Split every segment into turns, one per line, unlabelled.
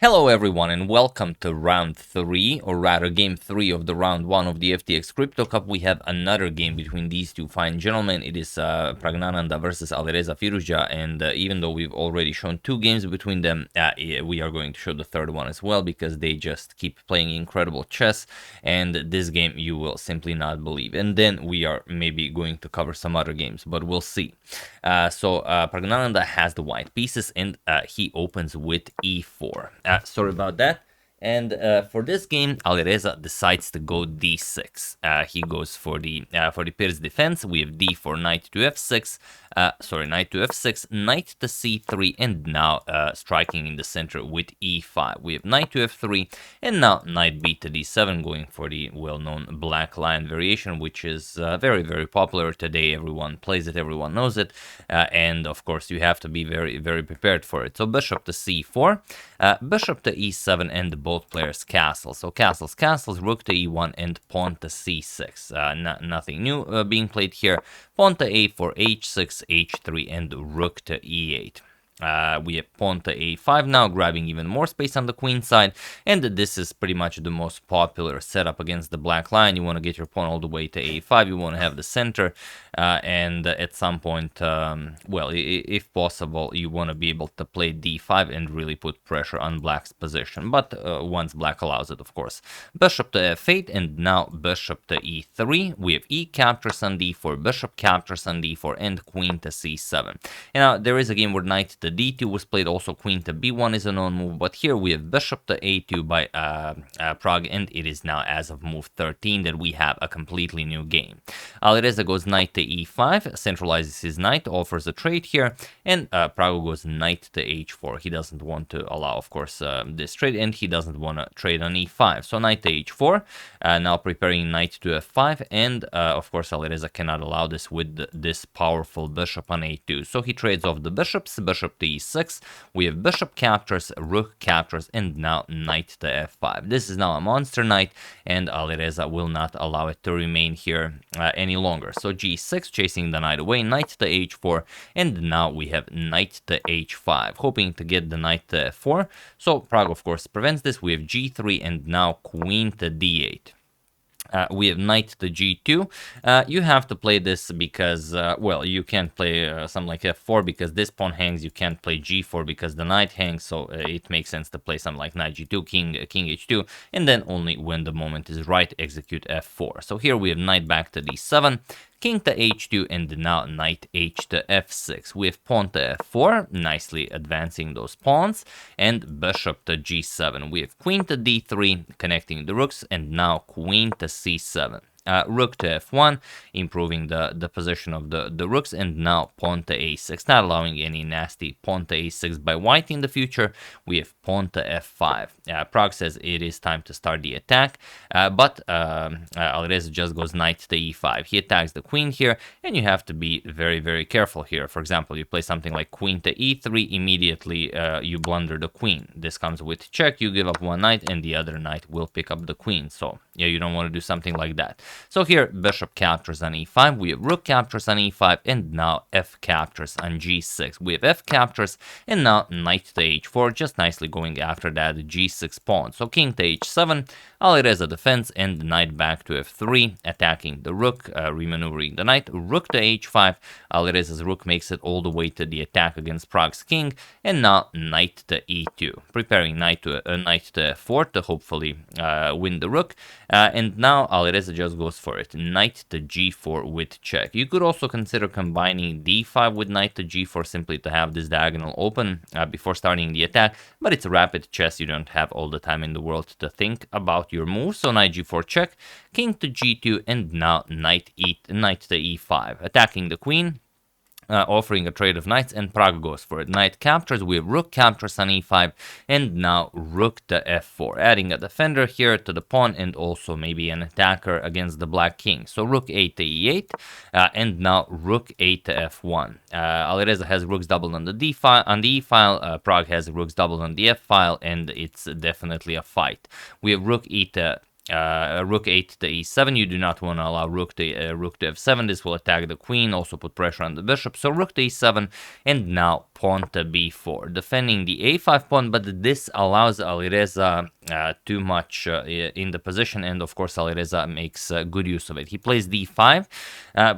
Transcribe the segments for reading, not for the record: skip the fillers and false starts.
Hello everyone and welcome to round 3, or rather game 3 of the round 1 of the FTX Crypto Cup. We have another game between these two fine gentlemen. It is Praggnanandhaa versus Alireza Firouzja, and even though we've already shown 2 games between them, we are going to show the third one as well, because they just keep playing incredible chess, and this game you will simply not believe. And then we are maybe going to cover some other games, but we'll see. Praggnanandhaa has the white pieces, and he opens with e4. Sorry about that. And for this game, Alireza decides to go d6. He goes for the Pir's defense. We have d4, knight to f6. Knight to f6, knight to c3, and now striking in the center with e5. We have knight to f3, and now knight b to d7, going for the well-known black lion variation, which is very, very popular today. Everyone plays it, everyone knows it, and of course you have to be very, very prepared for it. So bishop to c4, bishop to e7, and both players castle. So castles, rook to e1, and pawn to c6. Nothing new being played here. Pawn to a4, h6, h3, and rook to e8. We have pawn to a5 now, grabbing even more space on the queen side, and this is pretty much the most popular setup against the black lion. You want to get your pawn all the way to a5, you want to have the center, and at some point, if possible, you want to be able to play d5 and really put pressure on black's position, but once black allows it, of course. Bishop to f8, and now bishop to e3. We have e captures on d4, bishop captures on d4, and queen to c7. And now there is a game where knight to d2 was played, also queen to b1 is a known move, but here we have bishop to a2 by Pragg, and it is now as of move 13 that we have a completely new game. Alireza goes knight to e5, centralizes his knight, offers a trade here, and Pragg goes knight to h4. He doesn't want to allow, of course, this trade, and he doesn't want to trade on e5. So knight to h4, now preparing knight to f5, and of course Alireza cannot allow this with this powerful bishop on a2. So he trades off the bishops, bishop to e6, we have bishop captures, rook captures, and now knight to f5. This is now a monster knight, and Alireza will not allow it to remain here any longer. So g6, chasing the knight away, knight to h4, and now we have knight to h5, hoping to get the knight to f4. So Pragg, of course, prevents this. We have g3, and now queen to d8. We have knight to g2. You have to play this because, you can't play something like f4 because this pawn hangs. You can't play g4 because the knight hangs, so it makes sense to play something like knight g2, king h2, and then only when the moment is right, execute f4. So here we have knight back to d7, king to h2, and now knight h to f6. We have pawn to f4, nicely advancing those pawns, and bishop to g7. We have queen to d3, connecting the rooks, and now queen to c7. Rook to f1, improving the position of the rooks, and now pawn to a6, not allowing any nasty pawn to a6 by white in the future. We have pawn to f5. Pragg says it is time to start the attack, but Alireza just goes knight to e5. He attacks the queen here, and you have to be very, very careful here. For example, you play something like queen to e3, immediately you blunder the queen. This comes with check, you give up one knight, and the other knight will pick up the queen. So yeah, you don't want to do something like that. So here, bishop captures on e5, we have rook captures on e5, and now f captures on g6. We have f captures, and now knight to h4, just nicely going after that g6 pawn. So king to h7, Alireza defense, and knight back to f3, attacking the rook, remaneuvering the knight, rook to h5, Alireza's rook makes it all the way to the attack against Pragg's king, and now knight to e2, preparing knight to f4 to hopefully win the rook, and now Alireza just goes for it, knight to g4 with check. You could also consider combining d5 with knight to g4 simply to have this diagonal open before starting the attack, but it's rapid chess, you don't have all the time in the world to think about your moves. So knight g4 check, king to g2, and now knight to e5, attacking the queen, offering a trade of knights, and Pragg goes for it. Knight captures, we have rook captures on e5, and now rook to f4, adding a defender here to the pawn, and also maybe an attacker against the black king. So rook a to e8, and now rook a to f1. Alireza has rooks doubled on the d file, on the e file. Pragg has rooks doubled on the f file, and it's definitely a fight. We have rook e to rook 8 to e7. You do not want to allow rook to f7. This will attack the queen, also put pressure on the bishop. So rook to e7, and now pawn to b4, defending the a5 pawn, but this allows Alireza too much in the position, and of course Alireza makes good use of it. He plays d5,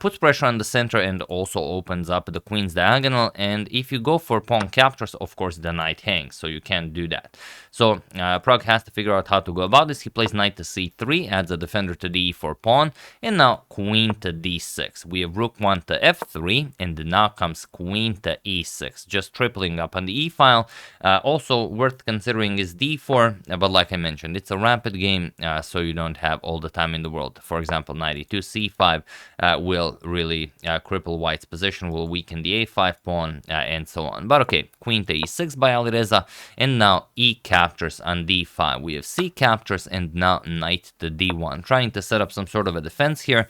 puts pressure on the center, and also opens up the queen's diagonal, and if you go for pawn captures, of course the knight hangs, so you can't do that. So Pragg has to figure out how to go about this. He plays knight to c3, adds a defender to the e4 pawn, and now queen to d6. We have rook 1 to f3, and now comes queen to e6, just tripling up on the e file. Also worth considering is d4, but like I mentioned, it's a rapid game, so you don't have all the time in the world. For example, knight e2 c5 will really cripple white's position, will weaken the a5 pawn, and so on. But okay, queen to e6 by Alireza, and now e captures on d5. We have c captures, and now knight to d1, trying to set up some sort of a defense here.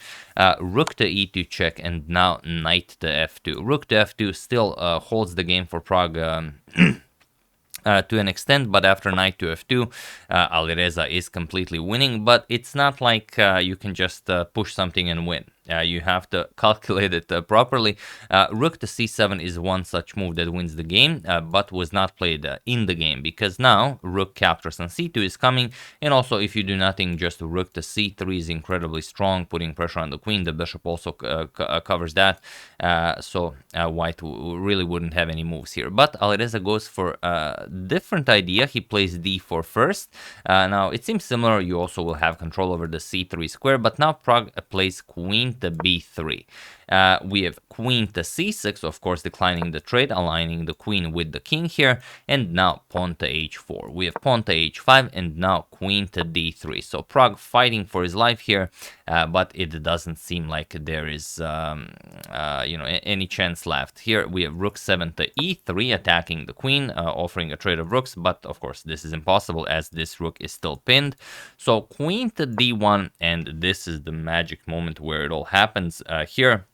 Rook to e2 check, and now knight to f2. Rook to f2 still holds the game for Pragg to an extent, but after knight to f2, Alireza is completely winning, but it's not like you can just push something and win. You have to calculate it properly. Rook to c7 is one such move that wins the game, but was not played in the game, because now rook captures on c2 is coming, and also if you do nothing, just rook to c3 is incredibly strong, putting pressure on the queen. The bishop also covers that, so white really wouldn't have any moves here. But Alireza goes for a different idea. He plays d4 first. Now it seems similar. You also will have control over the c3 square, but now Pragg plays queen to b3. We have queen to c6, of course declining the trade, aligning the queen with the king here, and now pawn to h4. We have pawn to h5, and now queen to d3. So Pragg fighting for his life here, but it doesn't seem like there is any chance left. Here we have rook 7 to e3, attacking the queen, offering a trade of rooks, but of course this is impossible as this rook is still pinned. So queen to d1, and this is the magic moment where it all happens. Here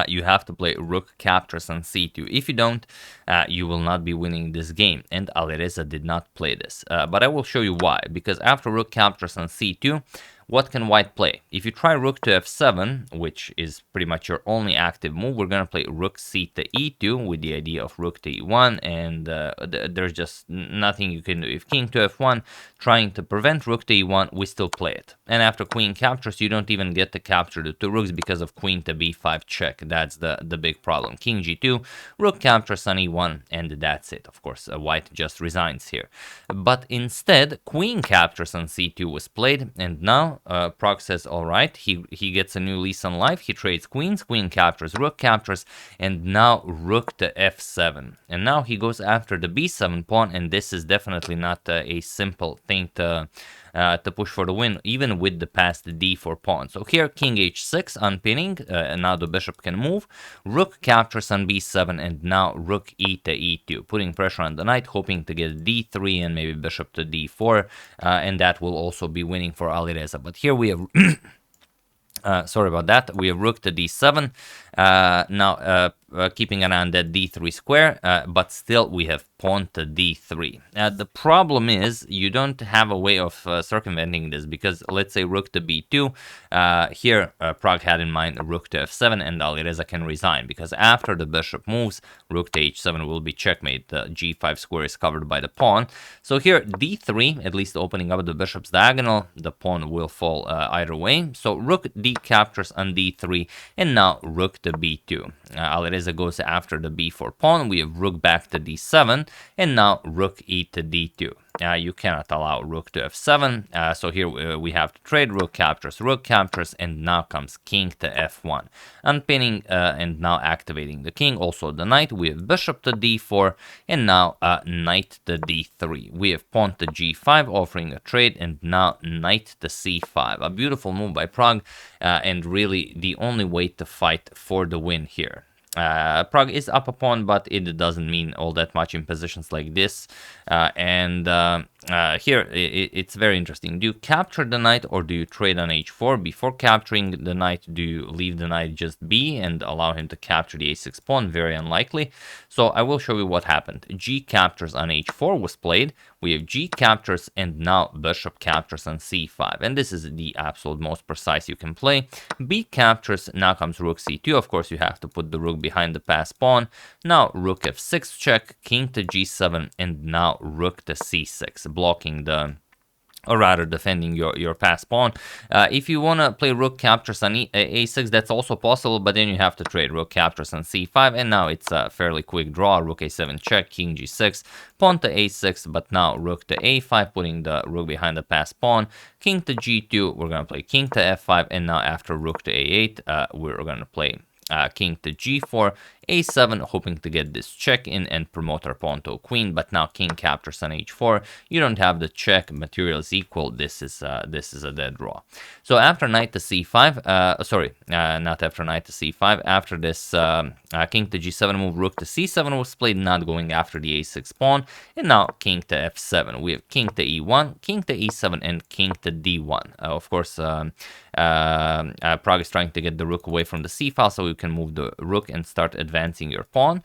you have to play rook captures on c2. If you don't, you will not be winning this game, and Alireza did not play this. But I will show you why, because after rook captures on c2, what can white play? If you try rook to f7, which is pretty much your only active move, we're going to play rook c to e2 with the idea of rook to e1, and there's just nothing you can do. If king to f1, trying to prevent rook to e1, we still play it. And after queen captures, you don't even get to capture the two rooks because of queen to b5 check. That's the big problem. King g2, rook captures on e1, and that's it. Of course, white just resigns here. But instead, queen captures on c2 was played, and now Pragg says, all right, he gets a new lease on life. He trades queens, queen captures, rook captures, and now rook to f7. And now he goes after the b7 pawn, and this is definitely not a simple thing to push for the win, even with the passed d4 pawn. So here, king h6 unpinning, and now the bishop can move. Rook captures on b7, and now rook e to e2, putting pressure on the knight, hoping to get d3 and maybe bishop to d4, and that will also be winning for Alireza. But here we have sorry about that. We have rook to d7. Now keeping an eye on that d3 square, but still we have pawn to d3. The problem is you don't have a way of circumventing this, because let's say rook to b2. Here Pragg had in mind rook to f7, and Alireza can resign, because after the bishop moves, rook to h7 will be checkmate. The g5 square is covered by the pawn. So here d3, at least opening up the bishop's diagonal, the pawn will fall either way. So rook d captures on d3, and now rook to b2. Alireza goes after the b4 pawn. We have rook back to d7, and now rook e to d2. You cannot allow rook to f7, so here we have to trade rook captures, and now comes king to f1. Unpinning and now activating the king, also the knight. We have bishop to d4, and now knight to d3. We have pawn to g5, offering a trade, and now knight to c5. A beautiful move by Pragg, and really the only way to fight for the win here. Pragg is up a pawn, but it doesn't mean all that much in positions like this, and here it's very interesting. Do you capture the knight or do you trade on h4? Before capturing the knight, do you leave the knight just be and allow him to capture the a6 pawn? Very unlikely. So I will show you what happened. G captures on h4 was played. We have G captures, and now bishop captures on c5. And this is the absolute most precise you can play. B captures, now comes rook c2. Of course, you have to put the rook behind the passed pawn. Now rook f6 check, king to g7, and now rook to c6, blocking the, or rather defending your passed pawn. If you want to play rook captures on a6, that's also possible, but then you have to trade rook captures on c5, and now it's a fairly quick draw. Rook a7 check, king g6, pawn to a6, but now rook to a5, putting the rook behind the passed pawn. King to g2, we're going to play king to f5, and now after rook to a8, we're going to play king to g4, a7, hoping to get this check in and promote our pawn to a queen. But now king captures on h4. You don't have the check. Material is equal. This is a dead draw. So after knight to c5, not after knight to c5. After this king to g7 move, rook to c7 was played, not going after the a6 pawn. And now king to f7. We have king to e1, king to e7, and king to d1. Of course, Pragg is trying to get the rook away from the c file so you can move the rook and start advancing your pawn.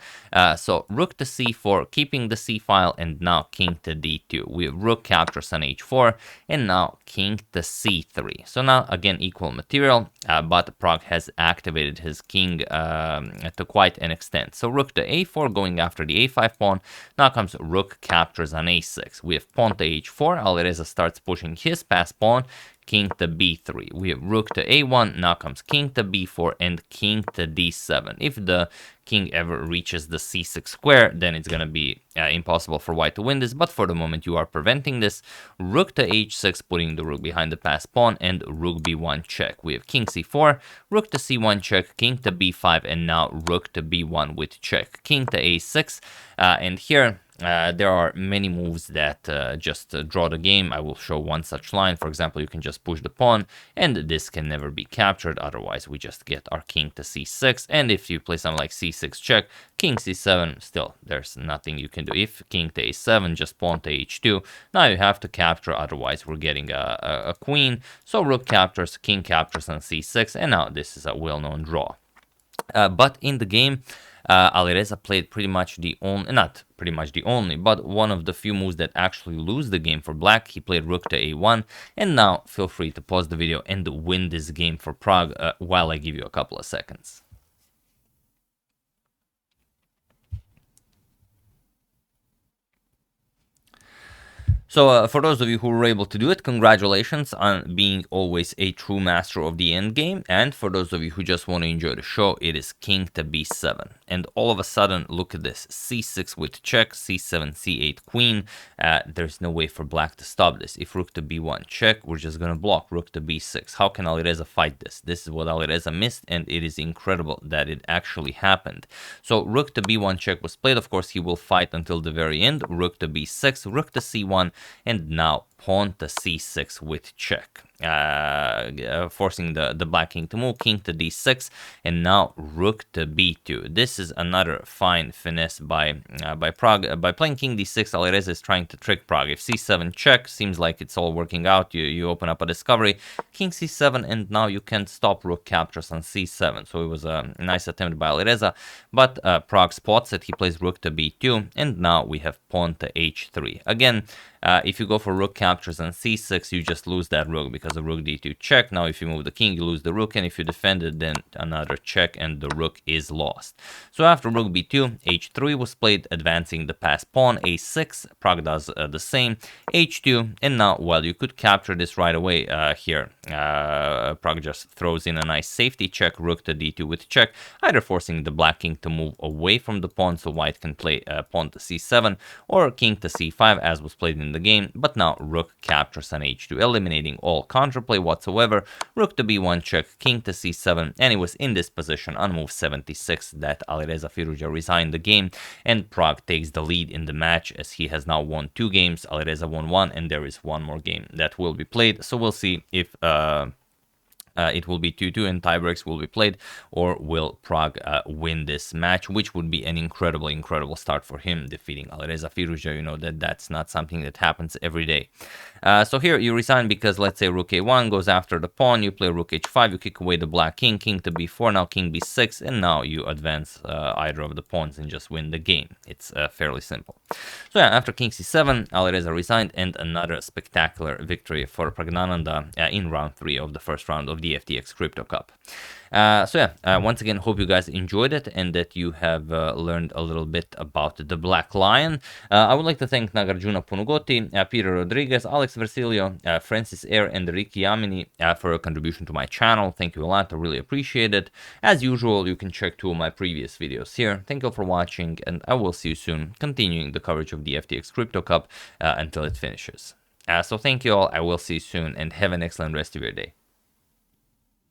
So rook to c4, keeping the c file, and now king to d2. We have rook captures on h4, and now king to c3. So now again equal material, but Pragg has activated his king to quite an extent. So rook to a4, going after the a5 pawn. Now comes rook captures on a6. We have pawn to h4. Alireza starts pushing his passed pawn. King to b3. We have rook to a1, now comes king to b4, and king to d7. If the king ever reaches the c6 square, then it's going to be impossible for white to win this, but for the moment you are preventing this. Rook to h6, putting the rook behind the passed pawn, and rook b1 check. We have king c4, rook to c1 check, king to b5, and now rook to b1 with check. King to a6, and here there are many moves that just draw the game. I will show one such line. For example, you can just push the pawn, and this can never be captured. Otherwise, we just get our king to c6. And if you play something like c6 check, king c7, still, there's nothing you can do. If king to a7, just pawn to h2. Now you have to capture, otherwise we're getting a queen. So rook captures, king captures on c6, and now this is a well-known draw. But in the game, Alireza played pretty much the only, not pretty much the only, but one of the few moves that actually lose the game for black. He played rook to a1, and now feel free to pause the video and win this game for Pragg while I give you a couple of seconds. So for those of you who were able to do it, congratulations on being always a true master of the endgame. And for those of you who just want to enjoy the show, it is king to b7. And all of a sudden, look at this, c6 with check, c7, c8, queen. There's no way for black to stop this. If rook to b1 check, we're just going to block rook to b6. How can Alireza fight this? This is what Alireza missed, and it is incredible that it actually happened. So rook to b1 check was played. Of course, he will fight until the very end. Rook to b6, rook to c1, and now pawn to c6 with check, forcing the black king to move, king to d6, and now rook to b2. This is another fine finesse by Pragg. By playing king d6, Alireza is trying to trick Pragg. If c7 check, seems like it's all working out. You open up a discovery, king c7, and now you can't stop rook captures on c7. So it was a nice attempt by Alireza, but Pragg spots it. He plays rook to b2, and now we have pawn to h3. Again, if you go for rook captures on c6, you just lose that rook because of rook d2 check. Now if you move the king, you lose the rook, and if you defend it, then another check and the rook is lost. So after rook b2, h3 was played, advancing the passed pawn, a6, Pragg does the same, h2, and now, well, you could capture this right away here. Pragg just throws in a nice safety check, rook to d2 with check, either forcing the black king to move away from the pawn so white can play pawn to c7, or king to c5 as was played in the game, but now rook captures on h2, eliminating all counterplay whatsoever. Rook to b1 check, king to c7, and it was in this position on move 76 that Alireza Firouzja resigned the game, and Pragg takes the lead in the match as he has now won 2 games. Alireza won 1, and there is one more game that will be played, so we'll see if it will be 2-2 and tiebreaks will be played, or will Prag win this match, which would be an incredible start for him, defeating Alireza Firouzja. You know that's not something that happens every day. So here you resign because, let's say, rook a1 goes after the pawn, you play rook h5, you kick away the black king, king to b4, now king b6, and now you advance either of the pawns and just win the game. It's fairly simple. So yeah, after king c7, Alireza resigned, and another spectacular victory for Praggnanandhaa in round 3 of the first round of the FTX Crypto Cup. Once again, hope you guys enjoyed it and that you have learned a little bit about the Black Lion. I would like to thank Nagarjuna Punugotti, Peter Rodriguez, Alex Versilio, Francis Air, and Ricky Yamini for a contribution to my channel. Thank you a lot. I really appreciate it. As usual, you can check 2 of my previous videos here. Thank you all for watching, and I will see you soon, continuing the coverage of the FTX Crypto Cup until it finishes. So thank you all. I will see you soon, and have an excellent rest of your day.